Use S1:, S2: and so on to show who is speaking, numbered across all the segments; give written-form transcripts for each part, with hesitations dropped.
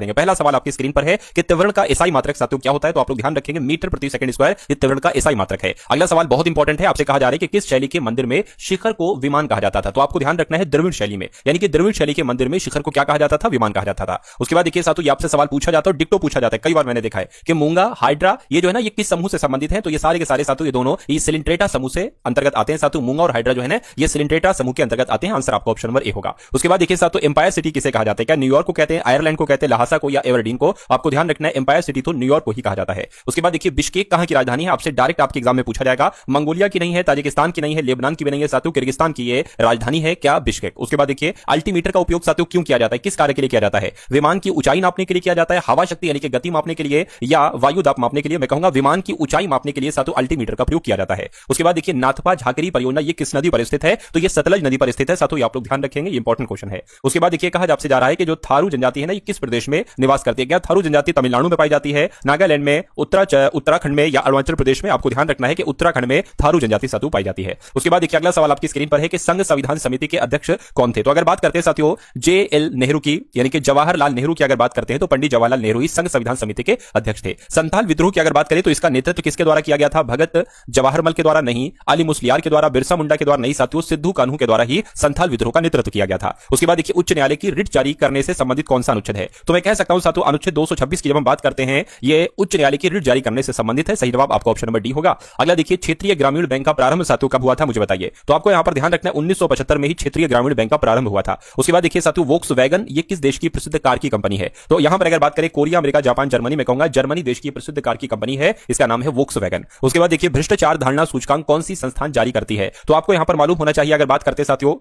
S1: करेंगे। पहला सवाल आपकी स्क्रीन पर है कि त्वरण का एसआई मात्रक साथियों क्या होता है, तो आप लोग ध्यान रखेंगे मीटर प्रति सेकंड स्क्वायर ये त्वरण का एसआई मात्रक है। अगला सवाल बहुत इंपॉर्टेंट है, आपसे कहा जा रहा है कि किस शैली के मंदिर में शिखर को विमान कहा जाता था, तो आपको ध्यान रखना है द्रविड़ शैली में, यानी कि द्रविड़ शैली के मंदिर में शिखर को क्या कहा जाता था, विमान कहा जाता था। उसके बाद देखिए साथियों, आपसे सवाल पूछा जाता है, डिक्टो पूछा जाता है, कई बार मैंने देखा है कि मूंगा हाइड्रा ये जो है ना ये किस समूह से संबंधित है, तो ये सारे के सारे साथियों ये दोनों ये सिलिंट्रेटा समूह से अंतर्गत आते हैं। साथियों मूंगा और हाइड्रा जो है ना ये सिलिंट्रेटा समूह के अंतर्गत आते हैं। आंसर आपका ऑप्शन नंबर ए होगा। उसके बाद देखिए साथियों, एम्पायर सिटी किसे कहा जाता है, क्या न्यूयॉर्क को कहते हैं, आयरलैंड को कहते हैं, लहासा को या एवर्डीन को, आपको ध्यान रखना है एम्पायर सिटी तो न्यूयॉर्क को ही कहा जाता है। उसके बाद देखिए बिश्केक कहां की राजधानी है, आपसे डायरेक्ट आपके एग्जाम में पूछा जाएगा। मंगोलिया की नहीं है, ताजिकिस्तान की नहीं है, लेबनान की भी नहीं है साथियों, किर्गिस्तान की ये राजधानी है क्या, बिश्केक। उसके बाद देखिए अल्टीमीटर का उपयोग साथियों क्यों किया जाता है, किस कार्य के लिए किया जाता है, विमान की ऊंचाई नापने के लिए किया जाता है, हवा शक्ति यानी कि गति मापने के लिए, या वायु दाब मापने के लिए। मैं कहूंगा विमान की ऊंचाई मापने के लिए साथियों अल्टीमीटर का प्रयोग किया जाता है। उसके बाद देखिए नाथपा झाकरी परियोजना ये किस नदी पर स्थित है, तो ये सतलज नदी पर स्थित है साथियों, आप लोग ध्यान रखेंगे, ये इंपॉर्टेंट क्वेश्चन है। उसके बाद देखिए कहा आपसे जा रहा है कि जो थारू जनजाति है ना ये किस प्रदेश में निवास करती है, क्या थारू जनजाति तमिलनाडु में पाई जाती है, नागालैंड में, उत्तराखंड में या अरुणाचल प्रदेश में, आपको ध्यान रखना है कि उत्तराखंड में थारू जनजाति साथियों पाई जाती है। उसके बाद देखिए अगला सवाल आपकी स्क्रीन पर है कि संघ संविधान समिति के अध्यक्ष कौन थे, तो अगर बात करते हैं साथियों JL नेहरू की यानी कि जवाहरलाल नेहरू की अगर बात करते हैं तो पंडित जवाहरलाल नेहरू ही संघ संविधान समिति के अध्यक्ष थे। संथाल विद्रोह की अगर बात करें तो इसका नेतृत्व किसके द्वारा किया गया था, भगत जवाहरमल के द्वारा नहीं, अली मुस्लियार के द्वारा, बिरसा मुंडा के द्वारा नहीं साथियों, सिद्धू कान्हू के द्वारा ही संथाल विद्रोह का नेतृत्व किया गया था। उसके बाद देखिए उच्च न्यायालय की रिट जारी करने से संबंधित कौन सा अनुच्छेद है, तो मैं कह सकता हूं साथियों अनुच्छेद 226 की जब हम बात करते हैं ये उच्च न्यायालय की रिट जारी करने से संबंधित है। सही जवाब आपका ऑप्शन नंबर डी होगा। अगला देखिए क्षेत्रीय ग्रामीण बैंक का प्रारंभ साथियों कब हुआ था मुझे बताइए, तो आपको यहां पर ध्यान रखना है 1975 में ही क्षेत्रीय ग्रामीण बैंक का प्रारंभ हुआ था। उसके बाद देखिए साथियों वोक्सवैगन ये किस देश की प्रसिद्ध कार की कंपनी है, तो यहां पर अगर बात करें कोरिया, अमेरिका, जापान, जर्मनी, मैं कहूंगा जर्मनी देश की प्रसिद्ध कार की कंपनी है, इसका नाम है वोक्सवैगन। उसके बाद देखिए भ्रष्टाचार धारणा सूचकांक कौन सी संस्थान जारी करती है, तो आपको यहां पर मालूम होना चाहिए अगर बात करते साथियों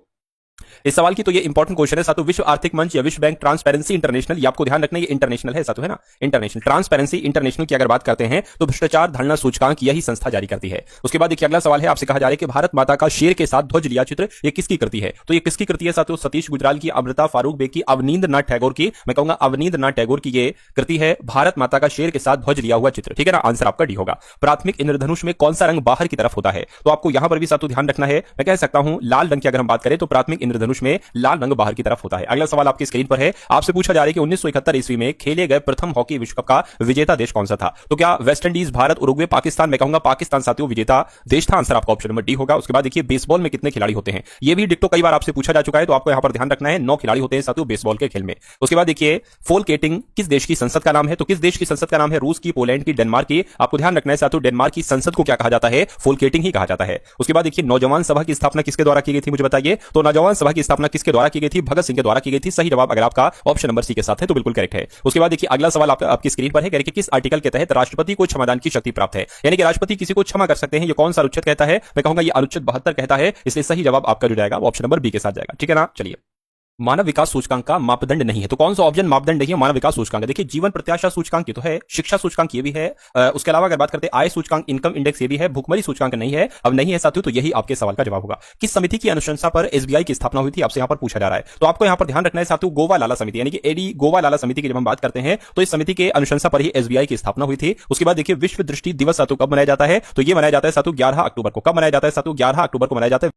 S1: इस सवाल की, तो ये इंपॉर्टेंट क्वेश्चन है साथियों, विश्व आर्थिक मंच या विश्व बैंक, ट्रांसपेरेंसी इंटरनेशनल, ये आपको ध्यान रखना है ये इंटरनेशनल है साथियों, है ना, इंटरनेशनल ट्रांसपेरेंसी इंटरनेशनल की अगर बात करते हैं तो भ्रष्टाचार धारणा सूचकांक यही संस्था जारी करती है। उसके बाद देखिए अगला सवाल है, आपसे कहा जा रहा है कि भारत माता का शेर के साथ ध्वज लिया चित्र ये किसकी कृति है, तो ये किसकी कृति है साथियों, सतीश गुजराल की, अमृता फारूक बेग की, अवनींद्रनाथ टैगोर की, मैं कहूंगा अवनींद्रनाथ टैगोर की ये कृति है, भारत माता का शेर के साथ ध्वज लिया हुआ चित्र, ठीक है ना, आंसर आपका डी होगा। प्राथमिक इंद्रधनुष में कौन सा रंग बाहर की तरफ होता है, तो आपको यहां पर भी साथियों ध्यान रखना है, मैं कह सकता हूं लाल रंग की अगर हम बात करें तो प्राथमिक इंद्रधनुष में लाल रंग बाहर की तरफ होता है। अगला सवाल आपकी स्क्रीन पर है, आपसे पूछा जा रहा है कि 1971 ईस्वी में खेले गए प्रथम हॉकी विश्व कप का विजेता देश कौन सा था, तो क्या West Indies, Bharat, Uruguay, Pakistan, मैं कहूंगा पाकिस्तान साथियों विजेता देश था। आंसर आपका ऑप्शन नंबर डी होगा। उसके बाद देखिए बेसबॉल में कितने खिलाड़ी होते हैं, ये भी डिक्टो कई बार आपसे पूछा जा चुका है, तो आपको यहां पर ध्यान रखना है 9 खिलाड़ी होते हैं साथियों बेसबॉल के खेल में। उसके बाद देखिए फोल्केटिंग किस देश की संसद का नाम है, तो किस देश की संसद का नाम है, रूस की, पोलैंड की, डेनमार्क की, आपको ध्यान रखना है साथियों डेनमार्क की संसद को क्या कहा जाता है, फोल्केटिंग ही कहा जाता है। उसके बाद देखिए नौजवान सभा की स्थापना किसके द्वारा की गई थी मुझे बताइए, तो नौजवान सभा की स्थापना किसके द्वारा की गई थी, भगत सिंह के द्वारा की गई थी। सही जवाब अगर आपका ऑप्शन नंबर सी के साथ है तो बिल्कुल करेक्ट है। उसके बाद देखिए अगला सवाल आपकी स्क्रीन पर है, कि किस आर्टिकल के तहत राष्ट्रपति को क्षमादान की शक्ति प्राप्त है, यानी कि राष्ट्रपति किसी को क्षमा कर सकते हैं, ये कौन सा अनुच्छेद कहता है, मैं कहूंगा ये अनुच्छेद 72 कहता है, इसलिए सही जवाब आपका जो जाएगा वो ऑप्शन नंबर बी के साथ जाएगा, ठीक है ना। चलिए मानव विकास सूचकांक का मापदंड नहीं है, तो कौन सा ऑप्शन मापदंड नहीं है मानव विकास सूचकांक, देखिए जीवन प्रत्याशा सूचकांक ये तो है, शिक्षा सूचकांक ये भी है, उसके अलावा अगर बात करते हैं आय सूचकांक, इनकम इंडेक्स ये भी है, भुखमरी सूचकांक नहीं है, अब नहीं है साथियों, तो यही आपके सवाल का जवाब होगा। किस समिति की अनुशंसा पर SBI की स्थापना हुई थी, आपसे यहां पर पूछा जा रहा है, तो आपको यहां पर ध्यान रखना है साथियों गोवा लाला समिति यानी कि एडी गोवा लाला समिति की जब हम बात करते हैं तो इस समिति के अनुशंसा पर ही SBI की स्थापना हुई थी। उसके बाद देखिए विश्व दृष्टि दिवस साथियों कब मनाया जाता है, तो ये मनाया जाता है साथियों 11 अक्टूबर को। कब मनाया जाता है साथियों, 11 अक्टूबर को मनाया जाता है।